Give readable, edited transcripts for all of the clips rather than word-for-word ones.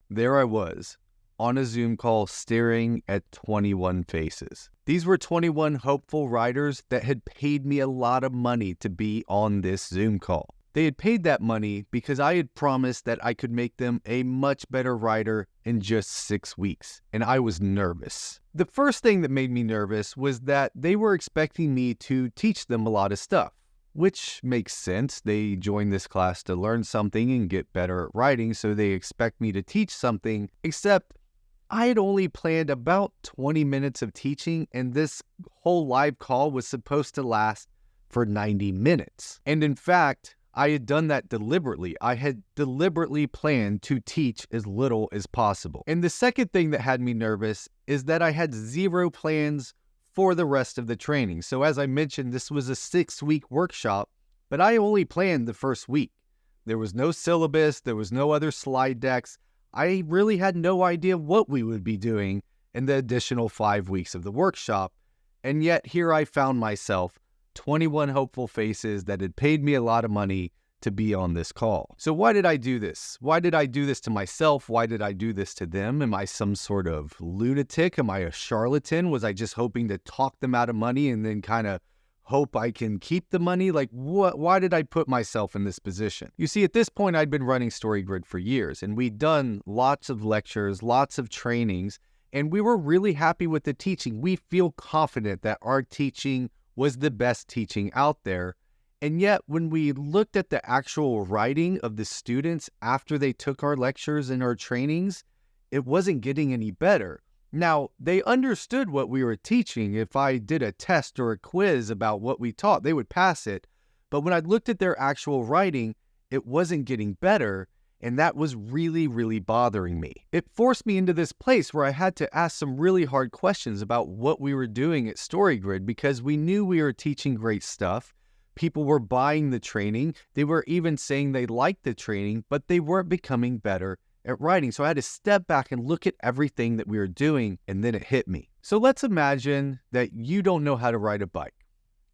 There I was, on a Zoom call staring at 21 faces. These were 21 hopeful writers that had paid me a lot of money to be on this Zoom call. They had paid that money because I had promised that I could make them a much better writer in just 6 weeks, and I was nervous. The first thing that made me nervous was that they were expecting me to teach them a lot of stuff, which makes sense. They joined this class to learn something and get better at writing, so they expect me to teach something, except I had only planned about 20 minutes of teaching, and this whole live call was supposed to last for 90 minutes. And in fact, I had done that deliberately. I had deliberately planned to teach as little as possible. And the second thing that had me nervous is that I had zero plans for the rest of the training. So as I mentioned, this was a 6-week workshop, but I only planned the first week. There was no syllabus, there was no other slide decks. I really had no idea what we would be doing in the additional 5 weeks of the workshop. And yet here I found myself, 21 hopeful faces that had paid me a lot of money to be on this call. So why did I do this? Why did I do this to myself? Why did I do this to them? Am I some sort of lunatic? Am I a charlatan? Was I just hoping to talk them out of money and then kind of hope I can keep the money? Like, why did I put myself in this position? You see, at this point, I'd been running StoryGrid for years, and we'd done lots of lectures, lots of trainings, and we were really happy with the teaching. We feel confident that our teaching was the best teaching out there. And yet, when we looked at the actual writing of the students after they took our lectures and our trainings, it wasn't getting any better. Now, they understood what we were teaching. If I did a test or a quiz about what we taught, they would pass it. But when I looked at their actual writing, it wasn't getting better, and that was really, really bothering me. It forced me into this place where I had to ask some really hard questions about what we were doing at StoryGrid, because we knew we were teaching great stuff. People were buying the training. They were even saying they liked the training, but they weren't becoming better at writing. So I had to step back and look at everything that we were doing, and then it hit me. So let's imagine that you don't know how to ride a bike,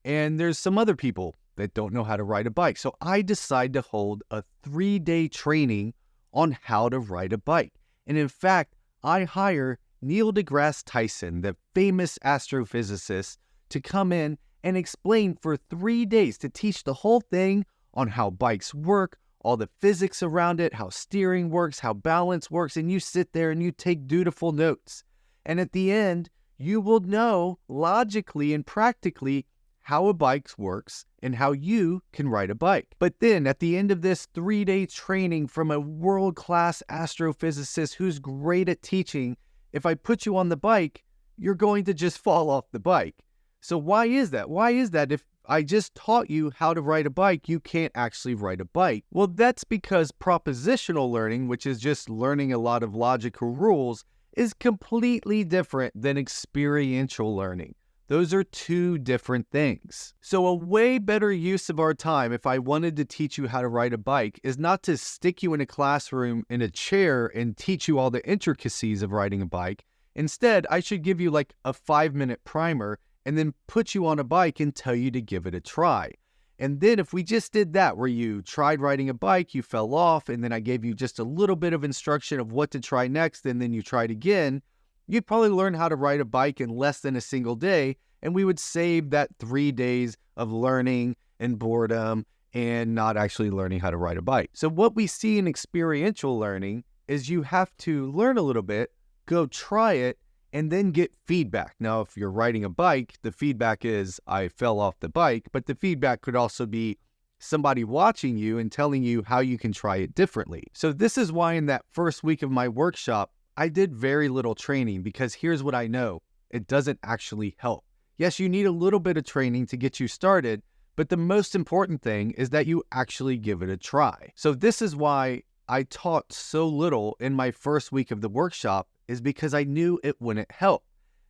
and there's some other people that don't know how to ride a bike. So I decided to hold a 3-day training on how to ride a bike. And in fact, I hire Neil deGrasse Tyson, the famous astrophysicist, to come in and explain for 3 days, to teach the whole thing on how bikes work, all the physics around it, how steering works, how balance works, and you sit there and you take dutiful notes. And at the end, you will know logically and practically how a bike works and how you can ride a bike. But then at the end of this 3-day training from a world-class astrophysicist who's great at teaching, if I put you on the bike, you're going to just fall off the bike. So why is that? Why is that if I just taught you how to ride a bike, you can't actually ride a bike? Well, that's because propositional learning, which is just learning a lot of logical rules, is completely different than experiential learning. Those are two different things. So a way better use of our time, if I wanted to teach you how to ride a bike, is not to stick you in a classroom in a chair and teach you all the intricacies of riding a bike. Instead, I should give you like a 5-minute primer and then put you on a bike and tell you to give it a try. And then if we just did that, where you tried riding a bike, you fell off, and then I gave you just a little bit of instruction of what to try next, and then you tried again, you'd probably learn how to ride a bike in less than a single day, and we would save that 3 days of learning and boredom and not actually learning how to ride a bike. So what we see in experiential learning is you have to learn a little bit, go try it, and then get feedback. Now, if you're riding a bike, the feedback is, I fell off the bike, but the feedback could also be somebody watching you and telling you how you can try it differently. So this is why in that first week of my workshop, I did very little training, because here's what I know. It doesn't actually help. Yes, you need a little bit of training to get you started, but the most important thing is that you actually give it a try. So this is why I taught so little in my first week of the workshop, is because I knew it wouldn't help.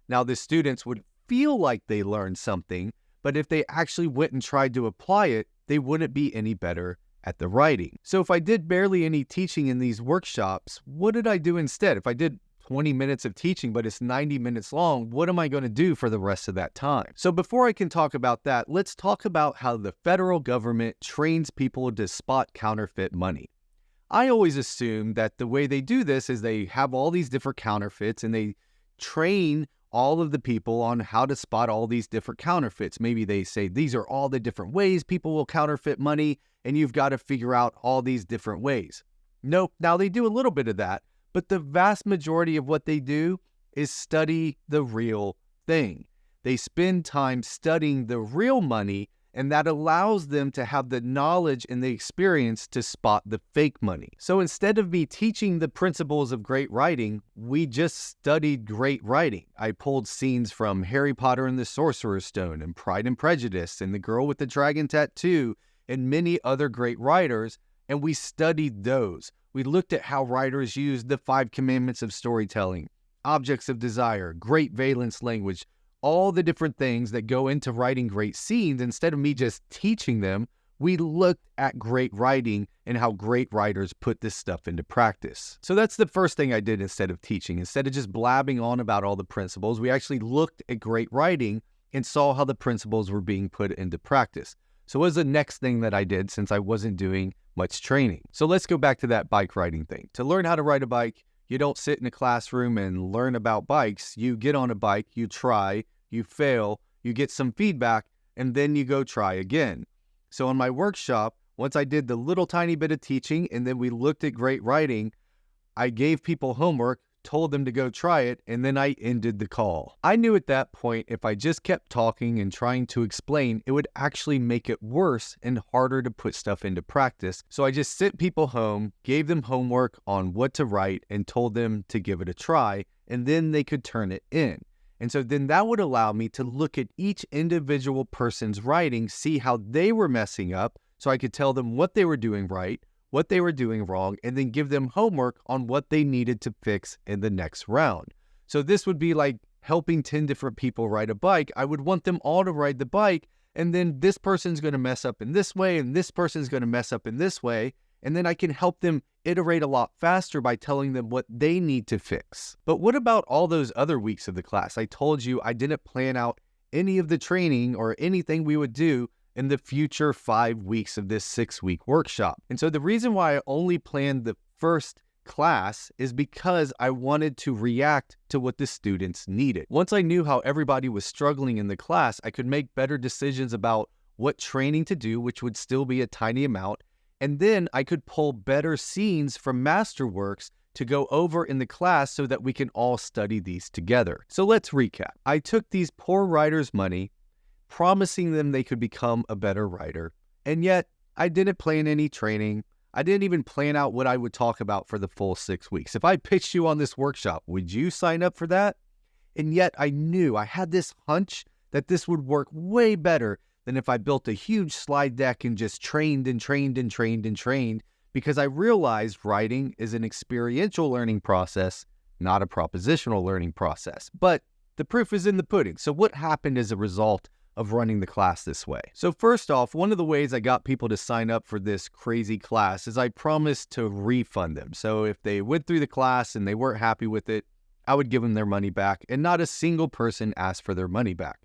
Now, the students would feel like they learned something, but if they actually went and tried to apply it, they wouldn't be any better at the writing. So if I did barely any teaching in these workshops, what did I do instead? If I did 20 minutes of teaching, but it's 90 minutes long, what am I going to do for the rest of that time? So before I can talk about that, let's talk about how the federal government trains people to spot counterfeit money. I always assume that the way they do this is they have all these different counterfeits and they train all of the people on how to spot all these different counterfeits. Maybe they say these are all the different ways people will counterfeit money, and you've got to figure out all these different ways. Nope. Now they do a little bit of that, but the vast majority of what they do is study the real thing. They spend time studying the real money, and that allows them to have the knowledge and the experience to spot the fake money. So instead of me teaching the principles of great writing, we just studied great writing. I pulled scenes from Harry Potter and the Sorcerer's Stone and Pride and Prejudice and The Girl with the Dragon Tattoo and many other great writers, and we studied those. We looked at how writers used the 5 commandments of storytelling, objects of desire, great valence language, all the different things that go into writing great scenes. Instead of me just teaching them, we looked at great writing and how great writers put this stuff into practice. So that's the first thing I did instead of teaching. Instead of just blabbing on about all the principles, we actually looked at great writing and saw how the principles were being put into practice. So what was the next thing that I did since I wasn't doing much training? So let's go back to that bike riding thing. To learn how to ride a bike, you don't sit in a classroom and learn about bikes. You get on a bike, you try, you fail, you get some feedback, and then you go try again. So in my workshop, once I did the little tiny bit of teaching and then we looked at great writing, I gave people homework, told them to go try it, and then I ended the call. I knew at that point if I just kept talking and trying to explain, it would actually make it worse and harder to put stuff into practice. So I just sent people home, gave them homework on what to write, and told them to give it a try, and then they could turn it in. And so then that would allow me to look at each individual person's writing, see how they were messing up, so I could tell them what they were doing right, what they were doing wrong, and then give them homework on what they needed to fix in the next round. So this would be like helping 10 different people ride a bike. I would want them all to ride the bike, and then this person's going to mess up in this way, and this person's going to mess up in this way, and then I can help them iterate a lot faster by telling them what they need to fix. But what about all those other weeks of the class? I told you I didn't plan out any of the training or anything we would do in the future 5 weeks of this 6-week workshop. And so the reason why I only planned the first class is because I wanted to react to what the students needed. Once I knew how everybody was struggling in the class, I could make better decisions about what training to do, which would still be a tiny amount, and then I could pull better scenes from Masterworks to go over in the class so that we can all study these together. So let's recap. I took these poor writers' money, promising them they could become a better writer, and yet I didn't plan any training. I didn't even plan out what I would talk about for the full 6 weeks. If I pitched you on this workshop, would you sign up for that? And yet I knew, I had this hunch that this would work way better than if I built a huge slide deck and just trained, because I realized writing is an experiential learning process, not a propositional learning process. But the proof is in the pudding. So what happened as a result of running the class this way? So first off, one of the ways I got people to sign up for this crazy class is I promised to refund them. So if they went through the class and they weren't happy with it, I would give them their money back, and not a single person asked for their money back.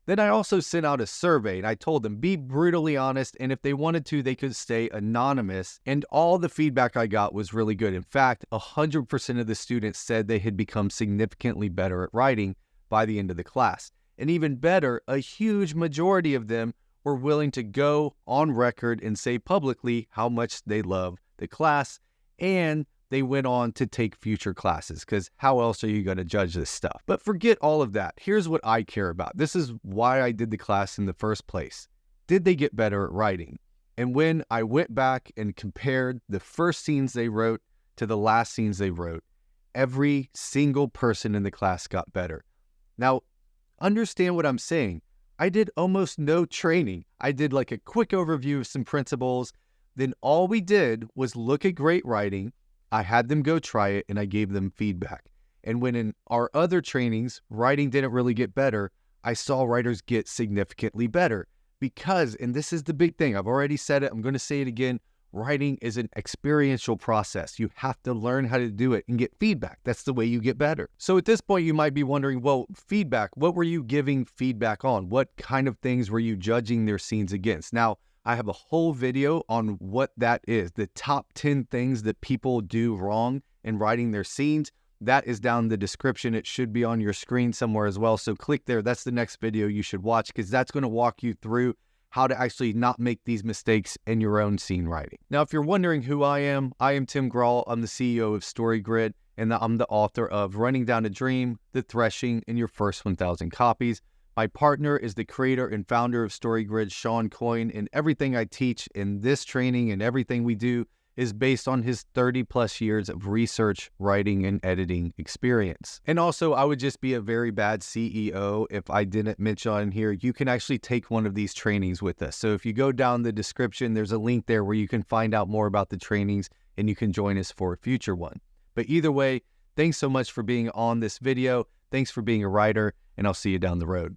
Then I also sent out a survey, and I told them, be brutally honest, and if they wanted to, they could stay anonymous. And all the feedback I got was really good. In fact, 100% of the students said they had become significantly better at writing by the end of the class. And even better, a huge majority of them were willing to go on record and say publicly how much they love the class, and they went on to take future classes, because how else are you going to judge this stuff? But forget all of that. Here's what I care about. This is why I did the class in the first place. Did they get better at writing? And when I went back and compared the first scenes they wrote to the last scenes they wrote, every single person in the class got better. Now, understand what I'm saying. I did almost no training. I did like a quick overview of some principles. Then all we did was look at great writing. I had them go try it, and I gave them feedback. And when in our other trainings, writing didn't really get better, I saw writers get significantly better. Because, and this is the big thing, I've already said it, I'm going to say it again, writing is an experiential process. You have to learn how to do it and get feedback. That's the way you get better. So at this point, you might be wondering, well, feedback, what were you giving feedback on? What kind of things were you judging their scenes against? Now, I have a whole video on what that is, the top 10 things that people do wrong in writing their scenes. That is down in the description. It should be on your screen somewhere as well. So click there. That's the next video you should watch, because that's going to walk you through how to actually not make these mistakes in your own scene writing. Now, if you're wondering who I am Tim Grahl. I'm the CEO of StoryGrid, and I'm the author of Running Down a Dream, The Threshing, and Your First 1,000 Copies. My partner is the creator and founder of StoryGrid, Sean Coyne, and everything I teach in this training and everything we do is based on his 30+ years of research, writing, and editing experience. And also, I would just be a very bad CEO if I didn't mention on here, you can actually take one of these trainings with us. So if you go down the description, there's a link there where you can find out more about the trainings and you can join us for a future one. But either way, thanks so much for being on this video. Thanks for being a writer, and I'll see you down the road.